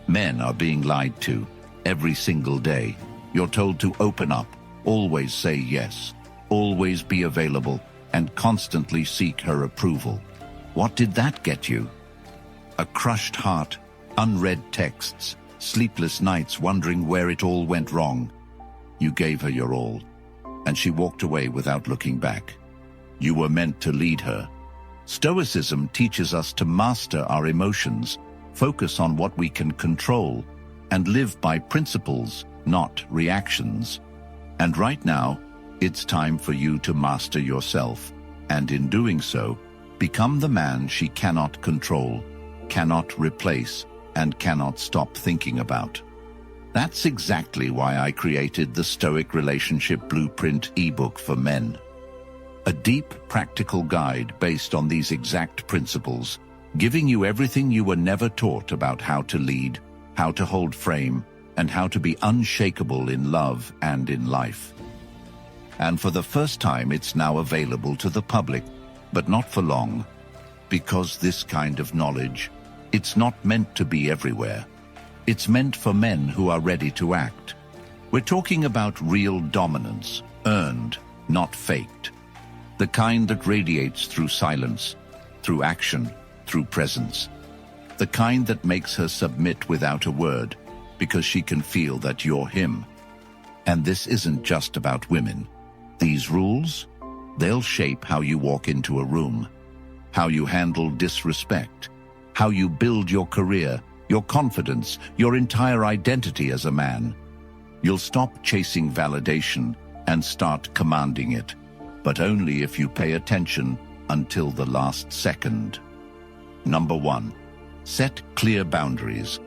Men are being lied to every single day. You're told to open up, always say yes, always be available, and constantly seek her approval. What did that get you? A crushed heart, unread texts, sleepless nights wondering where it all went wrong. You gave her your all, and she walked away without looking back. You were meant to lead her. Stoicism teaches us to master our emotions, focus on what we can control, and live by principles, not reactions. And right now, it's time for you to master yourself, and in doing so, become the man she cannot control, cannot replace, and cannot stop thinking about. That's exactly why I created the Stoic Relationship Blueprint ebook for men. A deep, practical guide based on these exact principles, giving you everything you were never taught about how to lead, how to hold frame, and how to be unshakable in love and in life. And for the first time, it's now available to the public, but not for long, because this kind of knowledge, it's not meant to be everywhere. It's meant for men who are ready to act. We're talking about real dominance, earned, not faked. The kind that radiates through silence, through action, through presence. The kind that makes her submit without a word, because she can feel that you're him. And this isn't just about women. These rules, they'll shape how you walk into a room, how you handle disrespect, how you build your career, your confidence, your entire identity as a man. You'll stop chasing validation and start commanding it, but only if you pay attention until the last second. Number 1, set clear boundaries.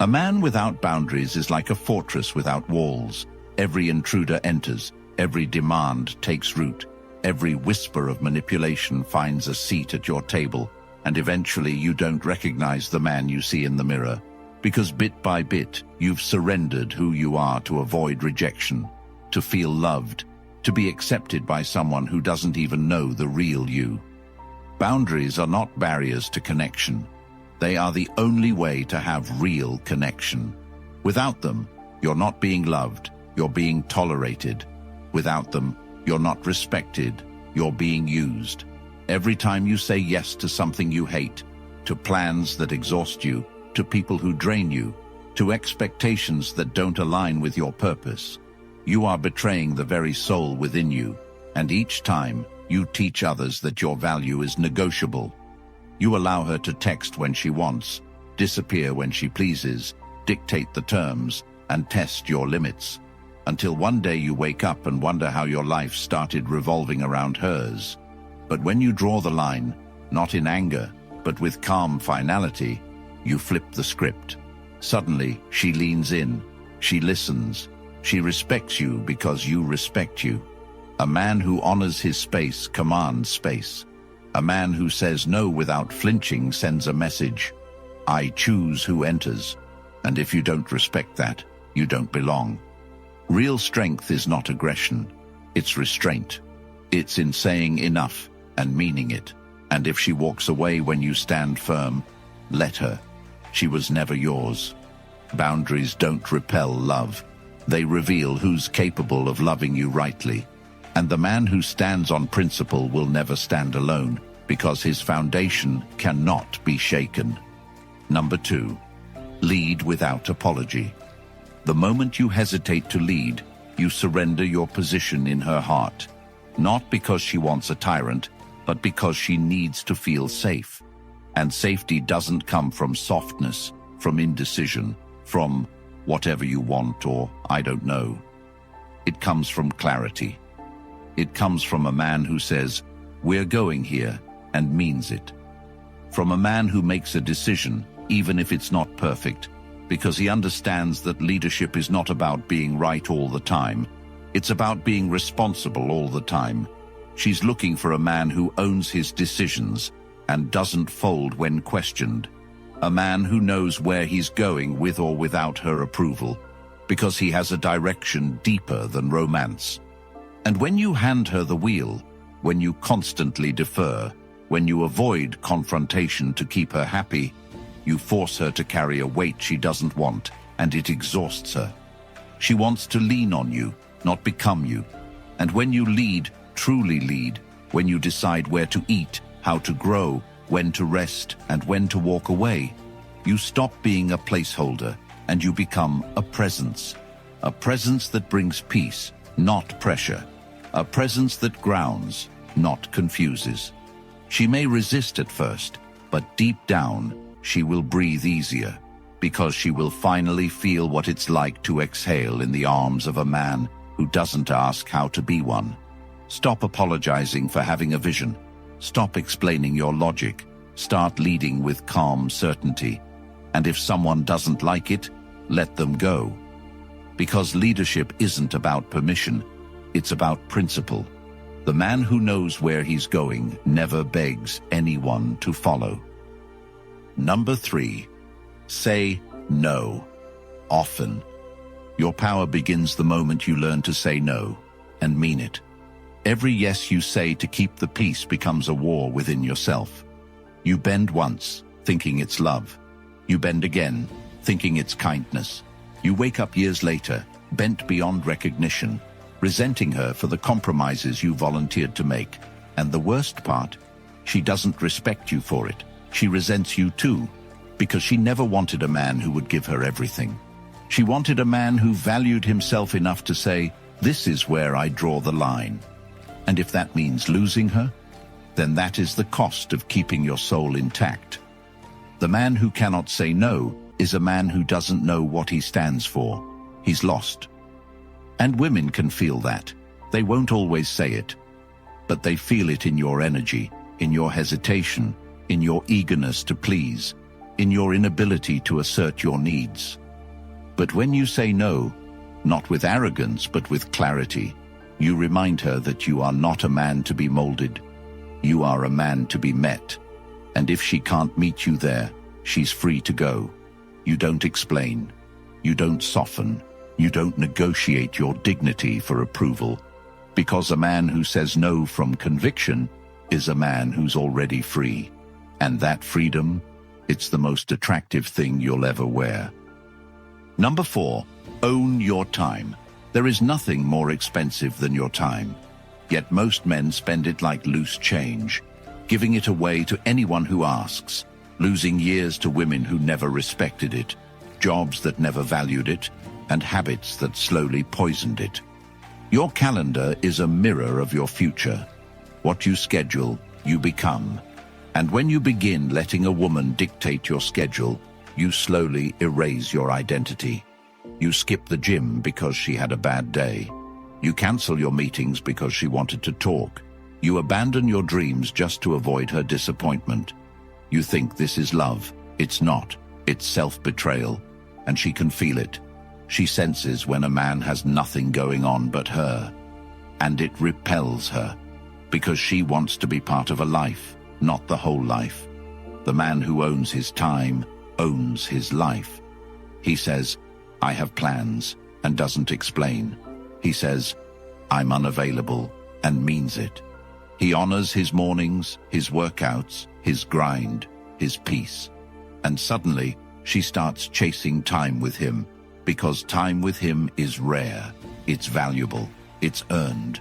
A man without boundaries is like a fortress without walls. Every intruder enters, every demand takes root, every whisper of manipulation finds a seat at your table, and eventually you don't recognize the man you see in the mirror, because bit by bit you've surrendered who you are to avoid rejection, to feel loved, to be accepted by someone who doesn't even know the real you. Boundaries are not barriers to connection. They are the only way to have real connection. Without them, you're not being loved, you're being tolerated. Without them, you're not respected, you're being used. Every time you say yes to something you hate, to plans that exhaust you, to people who drain you, to expectations that don't align with your purpose, you are betraying the very soul within you, and each time you teach others that your value is negotiable. You allow her to text when she wants, disappear when she pleases, dictate the terms, and test your limits, until one day you wake up and wonder how your life started revolving around hers. But when you draw the line, not in anger, but with calm finality, you flip the script. Suddenly, she leans in, she listens, she respects you because you respect you. A man who honors his space commands space. A man who says no without flinching sends a message. I choose who enters, and if you don't respect that, you don't belong. Real strength is not aggression, it's restraint. It's in saying enough and meaning it. And if she walks away when you stand firm, let her. She was never yours. Boundaries don't repel love. They reveal who's capable of loving you rightly. And the man who stands on principle will never stand alone, because his foundation cannot be shaken. Number 2, lead without apology. The moment you hesitate to lead, you surrender your position in her heart. Not because she wants a tyrant, but because she needs to feel safe. And safety doesn't come from softness, from indecision, from whatever you want or I don't know. It comes from clarity. It comes from a man who says, we're going here, and means it. From a man who makes a decision, even if it's not perfect, because he understands that leadership is not about being right all the time. It's about being responsible all the time. She's looking for a man who owns his decisions and doesn't fold when questioned. A man who knows where he's going with or without her approval, because he has a direction deeper than romance. And when you hand her the wheel, when you constantly defer, when you avoid confrontation to keep her happy, You force her to carry a weight she doesn't want, and it exhausts her. She wants to lean on you, not become you. And when you lead, truly lead, when you decide where to eat, how to grow, when to rest, and when to walk away, you stop being a placeholder and you become a presence. A presence that brings peace, not pressure. A presence that grounds, not confuses. She may resist at first, but deep down, she will breathe easier, because she will finally feel what it's like to exhale in the arms of a man who doesn't ask how to be one. Stop apologizing for having a vision. Stop explaining your logic. Start leading with calm certainty. And if someone doesn't like it, let them go. Because leadership isn't about permission, it's about principle. The man who knows where he's going never begs anyone to follow. Number 3, say no. Often. Your power begins the moment you learn to say no, and mean it. Every yes you say to keep the peace becomes a war within yourself. You bend once, thinking it's love. You bend again, thinking it's kindness. You wake up years later, bent beyond recognition, resenting her for the compromises you volunteered to make. And the worst part, she doesn't respect you for it. She resents you too, because she never wanted a man who would give her everything. She wanted a man who valued himself enough to say, "This is where I draw the line." And if that means losing her, then that is the cost of keeping your soul intact. The man who cannot say no is a man who doesn't know what he stands for. He's lost. And women can feel that. They won't always say it, but they feel it in your energy, in your hesitation, in your eagerness to please, in your inability to assert your needs. But when you say no, not with arrogance but with clarity, you remind her that you are not a man to be molded. You are a man to be met. And if she can't meet you there, she's free to go. You don't explain. You don't soften. You don't negotiate your dignity for approval. Because a man who says no from conviction is a man who's already free. And that freedom, it's the most attractive thing you'll ever wear. Number 4, own your time. There is nothing more expensive than your time. Yet most men spend it like loose change, giving it away to anyone who asks, losing years to women who never respected it, jobs that never valued it, and habits that slowly poisoned it. Your calendar is a mirror of your future. What you schedule, you become. And when you begin letting a woman dictate your schedule, you slowly erase your identity. You skip the gym because she had a bad day. You cancel your meetings because she wanted to talk. You abandon your dreams just to avoid her disappointment. You think this is love. It's not. It's self-betrayal. And she can feel it. She senses when a man has nothing going on but her. And it repels her, because she wants to be part of a life, not the whole life. The man who owns his time owns his life. He says, "I have plans," and doesn't explain. He says, "I'm unavailable," and means it. He honors his mornings, his workouts, his grind, his peace. And suddenly, she starts chasing time with him, because time with him is rare, it's valuable, it's earned.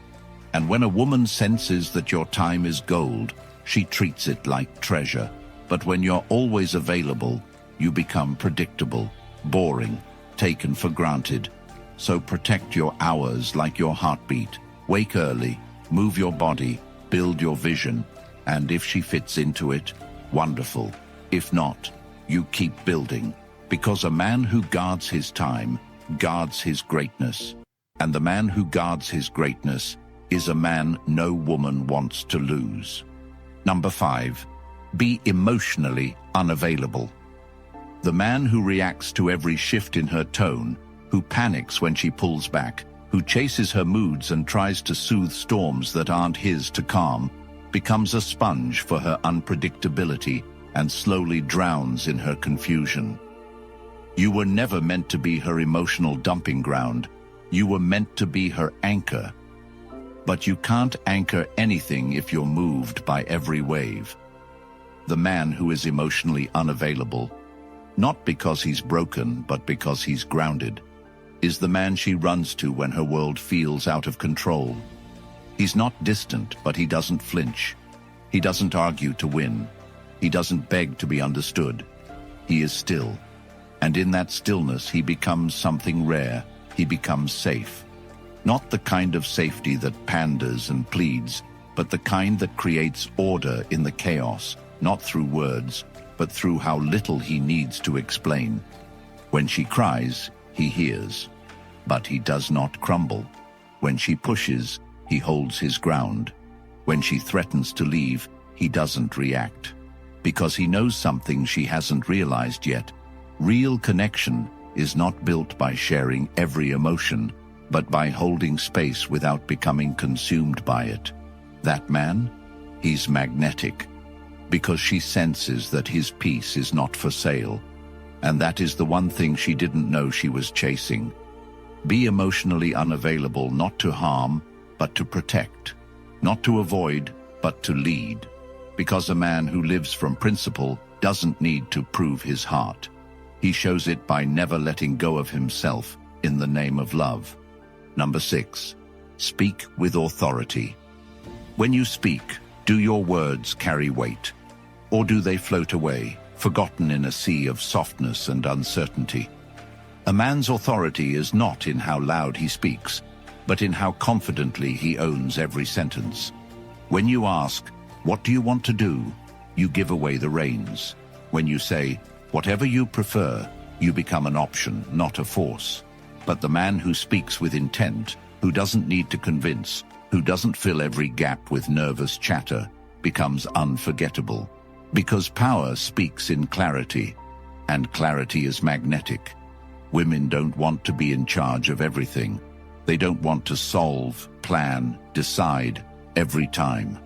And when a woman senses that your time is gold, she treats it like treasure. But when you're always available, you become predictable, boring, taken for granted. So protect your hours like your heartbeat. Wake early, move your body, build your vision, and if she fits into it, wonderful. If not, you keep building, because a man who guards his time guards his greatness. And the man who guards his greatness is a man no woman wants to lose. Number 5, be emotionally unavailable. The man who reacts to every shift in her tone, who panics when she pulls back, who chases her moods and tries to soothe storms that aren't his to calm, becomes a sponge for her unpredictability and slowly drowns in her confusion. You were never meant to be her emotional dumping ground. You were meant to be her anchor. But you can't anchor anything if you're moved by every wave. The man who is emotionally unavailable not because he's broken, but because he's grounded, is the man she runs to when her world feels out of control. He's not distant, but he doesn't flinch. He doesn't argue to win. He doesn't beg to be understood. He is still. And in that stillness, he becomes something rare. He becomes safe. Not the kind of safety that panders and pleads, but the kind that creates order in the chaos, not through words, but through how little he needs to explain. When she cries, he hears, but he does not crumble. When she pushes, he holds his ground. When she threatens to leave, he doesn't react, because he knows something she hasn't realized yet. Real connection is not built by sharing every emotion, but by holding space without becoming consumed by it. That man, he's magnetic, because she senses that his peace is not for sale. And that is the one thing she didn't know she was chasing. Be emotionally unavailable, not to harm, but to protect. Not to avoid, but to lead. Because a man who lives from principle doesn't need to prove his heart. He shows it by never letting go of himself in the name of love. Number 6, speak with authority. When you speak, do your words carry weight? Or do they float away, forgotten in a sea of softness and uncertainty? A man's authority is not in how loud he speaks, but in how confidently he owns every sentence. When you ask, "What do you want to do?" you give away the reins. When you say, "Whatever you prefer," you become an option, not a force. But the man who speaks with intent, who doesn't need to convince, who doesn't fill every gap with nervous chatter, becomes unforgettable. Because power speaks in clarity, and clarity is magnetic. Women don't want to be in charge of everything. They don't want to solve, plan, decide every time.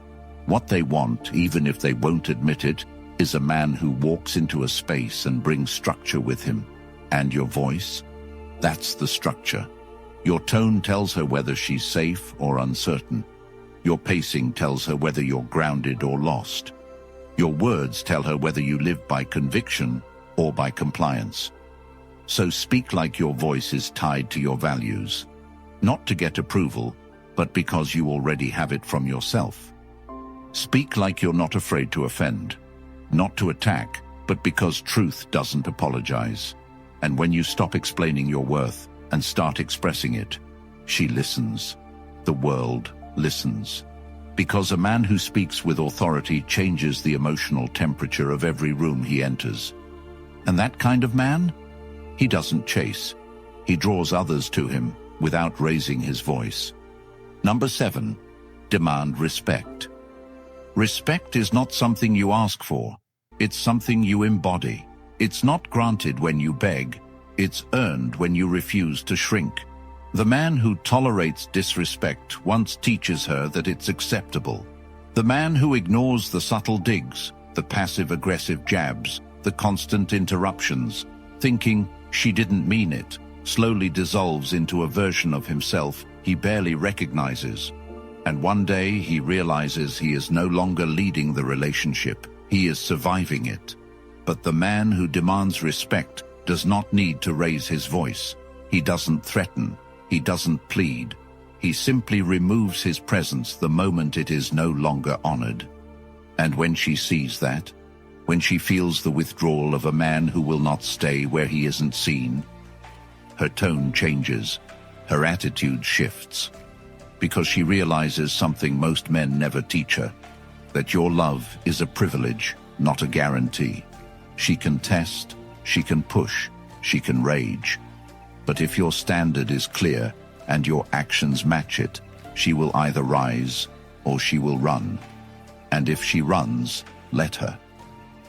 What they want, even if they won't admit it, is a man who walks into a space and brings structure with him. And your voice? That's the structure. Your tone tells her whether she's safe or uncertain. Your pacing tells her whether you're grounded or lost. Your words tell her whether you live by conviction or by compliance. So speak like your voice is tied to your values. Not to get approval, but because you already have it from yourself. Speak like you're not afraid to offend. Not to attack, but because truth doesn't apologize. And when you stop explaining your worth and start expressing it, she listens. The world listens. Because a man who speaks with authority changes the emotional temperature of every room he enters. And that kind of man? He doesn't chase. He draws others to him without raising his voice. Number 7, demand respect. Respect is not something you ask for. It's something you embody. It's not granted when you beg. It's earned when you refuse to shrink. The man who tolerates disrespect once teaches her that it's acceptable. The man who ignores the subtle digs, the passive-aggressive jabs, the constant interruptions, thinking she didn't mean it, slowly dissolves into a version of himself he barely recognizes. And one day he realizes he is no longer leading the relationship, he is surviving it. But the man who demands respect does not need to raise his voice. He doesn't threaten. He doesn't plead. He simply removes his presence the moment it is no longer honored. And when she sees that, when she feels the withdrawal of a man who will not stay where he isn't seen, her tone changes, her attitude shifts, because she realizes something most men never teach her, that your love is a privilege, not a guarantee. She can test, she can push, she can rage. But if your standard is clear and your actions match it, she will either rise or she will run. And if she runs, let her.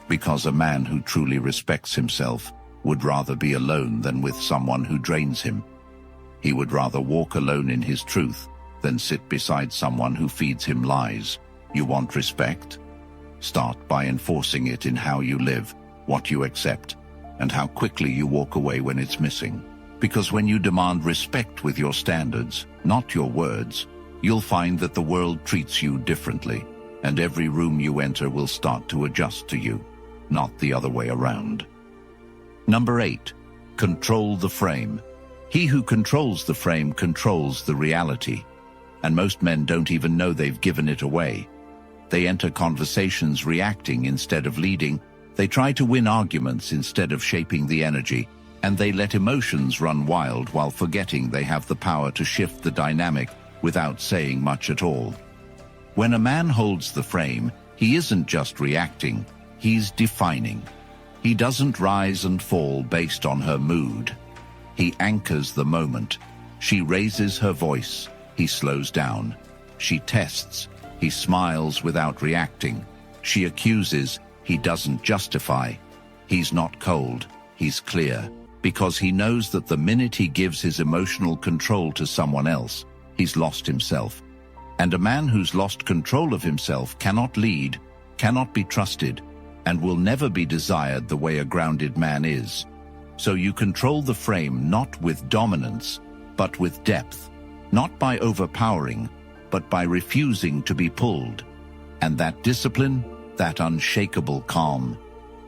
Because a man who truly respects himself would rather be alone than with someone who drains him. He would rather walk alone in his truth than sit beside someone who feeds him lies. You want respect? Start by enforcing it in how you live, what you accept, and how quickly you walk away when it's missing. Because when you demand respect with your standards, not your words, you'll find that the world treats you differently, and every room you enter will start to adjust to you, not the other way around. Number 8. Control the frame. He who controls the frame controls the reality. And most men don't even know they've given it away. They enter conversations reacting instead of leading. They try to win arguments instead of shaping the energy. And they let emotions run wild while forgetting they have the power to shift the dynamic without saying much at all. When a man holds the frame, he isn't just reacting, he's defining. He doesn't rise and fall based on her mood. He anchors the moment. She raises her voice, he slows down. She tests, he smiles without reacting. She accuses, he doesn't justify. He's not cold, he's clear. Because he knows that the minute he gives his emotional control to someone else, he's lost himself. And a man who's lost control of himself cannot lead, cannot be trusted, and will never be desired the way a grounded man is. So you control the frame not with dominance, but with depth, not by overpowering, but by refusing to be pulled. And that discipline, that unshakable calm,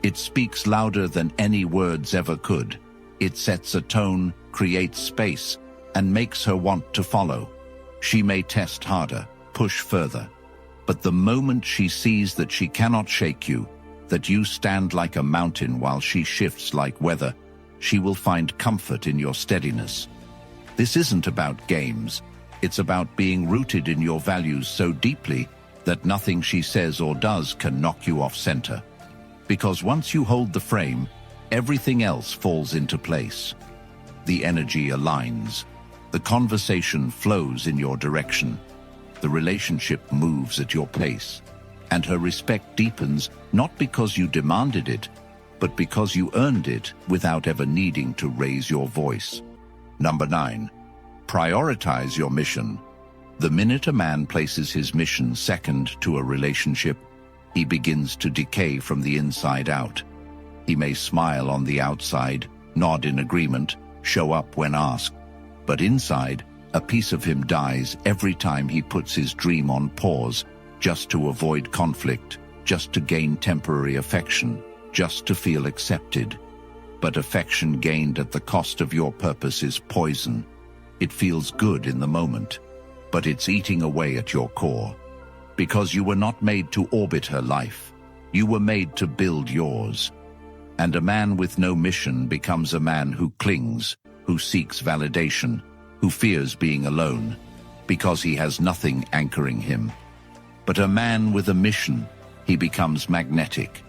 it speaks louder than any words ever could. It sets a tone, creates space, and makes her want to follow. She may test harder, push further. But the moment she sees that she cannot shake you, that you stand like a mountain while she shifts like weather, she will find comfort in your steadiness. This isn't about games. It's about being rooted in your values so deeply that nothing she says or does can knock you off center. Because once you hold the frame, everything else falls into place. The energy aligns. The conversation flows in your direction. The relationship moves at your pace. And her respect deepens not because you demanded it, but because you earned it without ever needing to raise your voice. Number 9. Prioritize your mission. The minute a man places his mission second to a relationship, he begins to decay from the inside out. He may smile on the outside, nod in agreement, show up when asked. But inside, a piece of him dies every time he puts his dream on pause, just to avoid conflict, just to gain temporary affection, just to feel accepted. But affection gained at the cost of your purpose is poison. It feels good in the moment, but it's eating away at your core. Because you were not made to orbit her life. You were made to build yours. And a man with no mission becomes a man who clings, who seeks validation, who fears being alone, because he has nothing anchoring him. But a man with a mission, he becomes magnetic.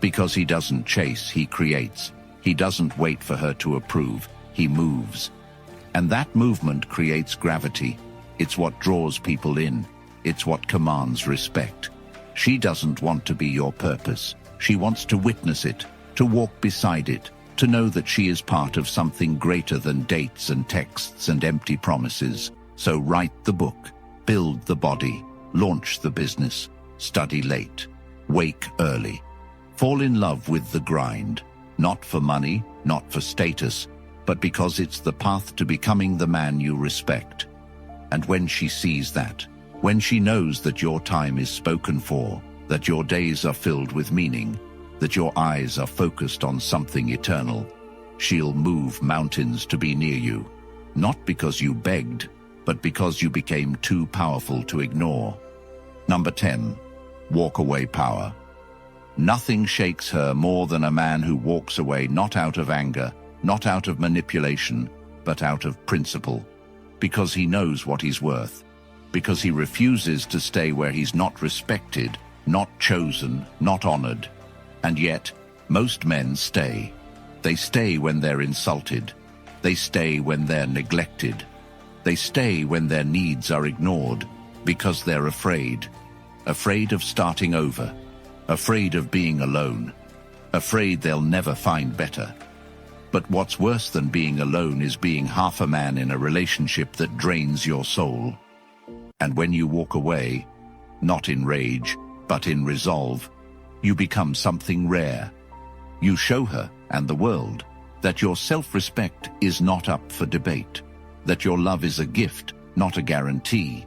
Because he doesn't chase, he creates. He doesn't wait for her to approve, he moves. And that movement creates gravity. It's what draws people in. It's what commands respect. She doesn't want to be your purpose. She wants to witness it, to walk beside it, to know that she is part of something greater than dates and texts and empty promises. So write the book, build the body, launch the business, study late, wake early. Fall in love with the grind, not for money, not for status, but because it's the path to becoming the man you respect. And when she sees that, when she knows that your time is spoken for, that your days are filled with meaning, that your eyes are focused on something eternal, she'll move mountains to be near you, not because you begged, but because you became too powerful to ignore. Number 10. Walk away power. Nothing shakes her more than a man who walks away not out of anger, not out of manipulation, but out of principle. Because he knows what he's worth. Because he refuses to stay where he's not respected, not chosen, not honored. And yet, most men stay. They stay when they're insulted. They stay when they're neglected. They stay when their needs are ignored, because they're afraid. Afraid of starting over. Afraid of being alone. Afraid they'll never find better. But what's worse than being alone is being half a man in a relationship that drains your soul. And when you walk away, not in rage, but in resolve, you become something rare. You show her and the world that your self-respect is not up for debate, that your love is a gift, not a guarantee,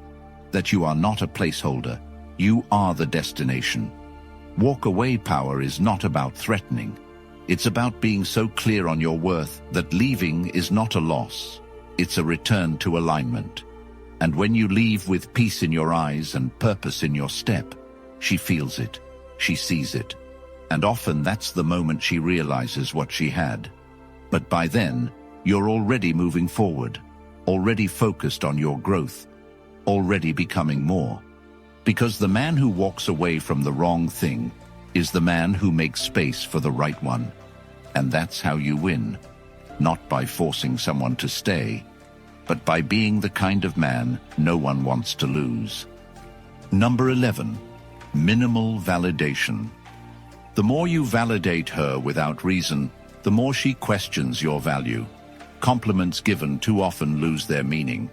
that you are not a placeholder, you are the destination. Walk away power is not about threatening. It's about being so clear on your worth that leaving is not a loss. It's a return to alignment. And when you leave with peace in your eyes and purpose in your step, she feels it, she sees it. And often that's the moment she realizes what she had. But by then, you're already moving forward, already focused on your growth, already becoming more. Because the man who walks away from the wrong thing is the man who makes space for the right one. And that's how you win, not by forcing someone to stay, but by being the kind of man no one wants to lose. Number 11, minimal validation. The more you validate her without reason, the more she questions your value. Compliments given too often lose their meaning.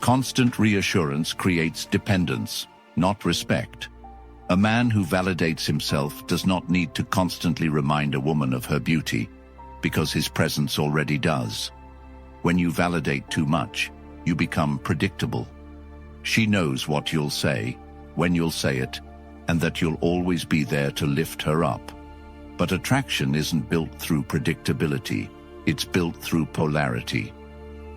Constant reassurance creates dependence, not respect. A man who validates himself does not need to constantly remind a woman of her beauty, because his presence already does. When you validate too much, you become predictable. She knows what you'll say, when you'll say it, and that you'll always be there to lift her up. But attraction isn't built through predictability, it's built through polarity.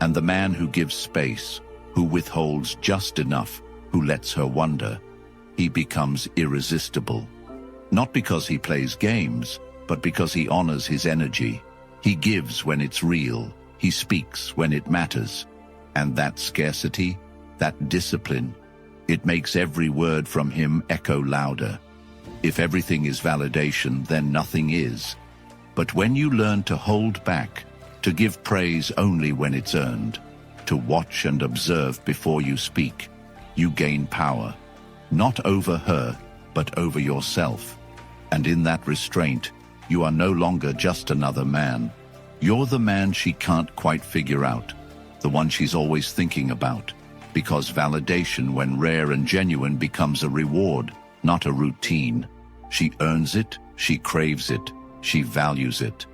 And the man who gives space, who withholds just enough, who lets her wonder, he becomes irresistible. Not because he plays games, but because he honors his energy. He gives when it's real, he speaks when it matters. And that scarcity, that discipline, it makes every word from him echo louder. If everything is validation, then nothing is. But when you learn to hold back, to give praise only when it's earned, to watch and observe before you speak, you gain power, not over her, but over yourself. And in that restraint, you are no longer just another man. You're the man she can't quite figure out, the one she's always thinking about. Because validation, when rare and genuine, becomes a reward, not a routine. She earns it, she craves it, she values it.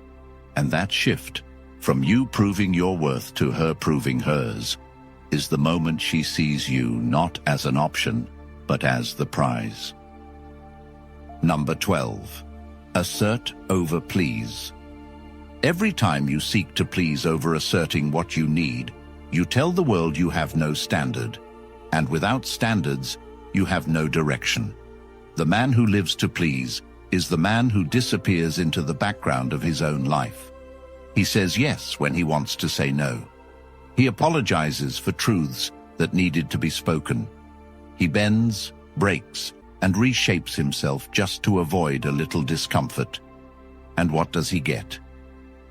And that shift, from you proving your worth to her proving hers, is the moment she sees you not as an option, but as the prize. Number 12. Assert over please. Every time you seek to please over asserting what you need, you tell the world you have no standard. And without standards, you have no direction. The man who lives to please is the man who disappears into the background of his own life. He says yes when he wants to say no. He apologizes for truths that needed to be spoken. He bends, breaks, and reshapes himself just to avoid a little discomfort. And what does he get?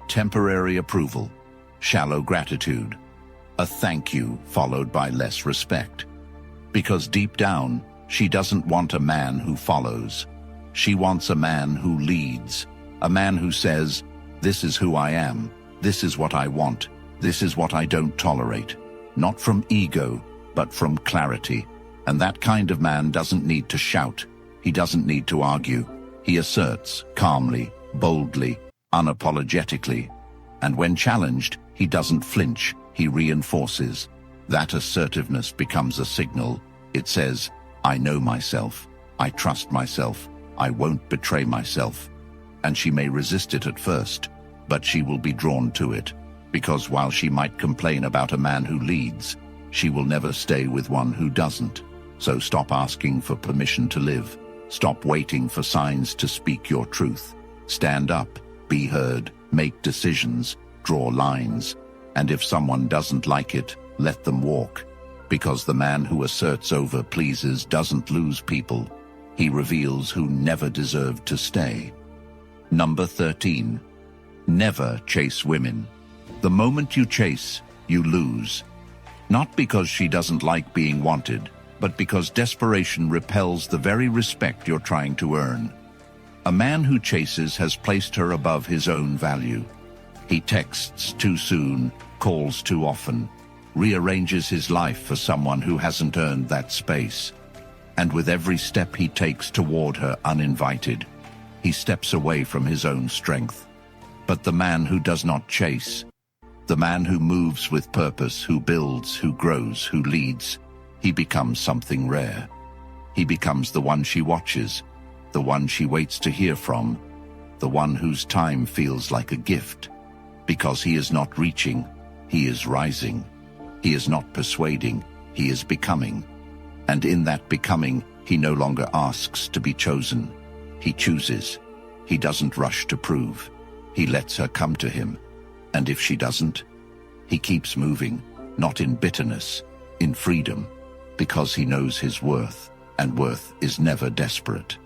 Temporary approval, shallow gratitude, a thank you followed by less respect. Because deep down, she doesn't want a man who follows. She wants a man who leads, a man who says, "This is who I am, this is what I want, this is what I don't tolerate." Not from ego, but from clarity. And that kind of man doesn't need to shout. He doesn't need to argue. He asserts calmly, boldly, unapologetically. And when challenged, he doesn't flinch, he reinforces. That assertiveness becomes a signal. It says, "I know myself, I trust myself, I won't betray myself." And she may resist it at first, but she will be drawn to it. Because while she might complain about a man who leads, she will never stay with one who doesn't. So stop asking for permission to live. Stop waiting for signs to speak your truth. Stand up, be heard, make decisions, draw lines. And if someone doesn't like it, let them walk. Because the man who asserts over pleases doesn't lose people. He reveals who never deserved to stay. Number 13. Never chase women. The moment you chase, you lose. Not because she doesn't like being wanted, but because desperation repels the very respect you're trying to earn. A man who chases has placed her above his own value. He texts too soon, calls too often, rearranges his life for someone who hasn't earned that space. And with every step he takes toward her uninvited, he steps away from his own strength. But the man who does not chase, the man who moves with purpose, who builds, who grows, who leads, he becomes something rare. He becomes the one she watches, the one she waits to hear from, the one whose time feels like a gift. Because he is not reaching, he is rising. He is not persuading, he is becoming. And in that becoming, he no longer asks to be chosen. He chooses. He doesn't rush to prove. He lets her come to him. And if she doesn't, he keeps moving, not in bitterness, in freedom, because he knows his worth, and worth is never desperate.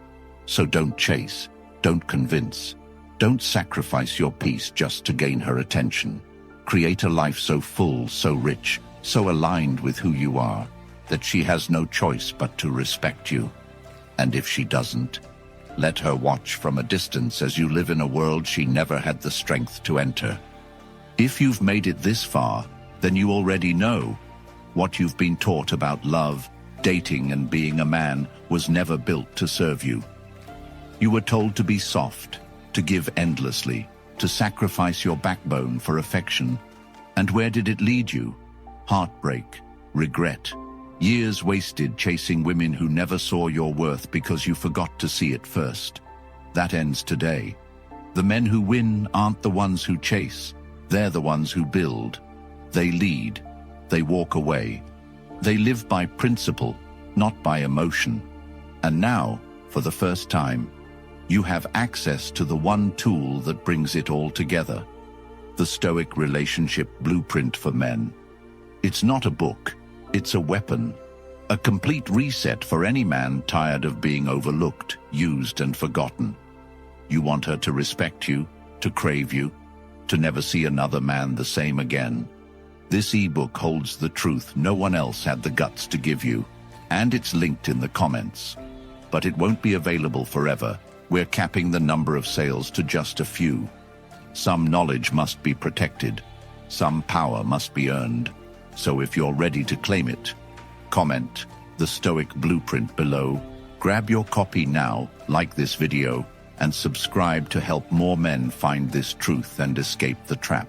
So don't chase, don't convince, don't sacrifice your peace just to gain her attention. Create a life so full, so rich, so aligned with who you are, that she has no choice but to respect you. And if she doesn't, let her watch from a distance as you live in a world she never had the strength to enter. If you've made it this far, then you already know. What you've been taught about love, dating, and being a man was never built to serve you. You were told to be soft, to give endlessly, to sacrifice your backbone for affection. And where did it lead you? Heartbreak, regret, years wasted chasing women who never saw your worth because you forgot to see it first. That ends today. The men who win aren't the ones who chase. They're the ones who build. They lead. They walk away. They live by principle, not by emotion. And now, for the first time, you have access to the one tool that brings it all together. The Stoic relationship blueprint for men. It's not a book. It's a weapon. A complete reset for any man tired of being overlooked, used, and forgotten. You want her to respect you, to crave you, to never see another man the same again. This ebook holds the truth no one else had the guts to give you, and it's linked in the comments. But it won't be available forever. We're capping the number of sales to just a few. Some knowledge must be protected. Some power must be earned. So if you're ready to claim it, comment the Stoic Blueprint below. Grab your copy now, like this video, and subscribe to help more men find this truth and escape the trap.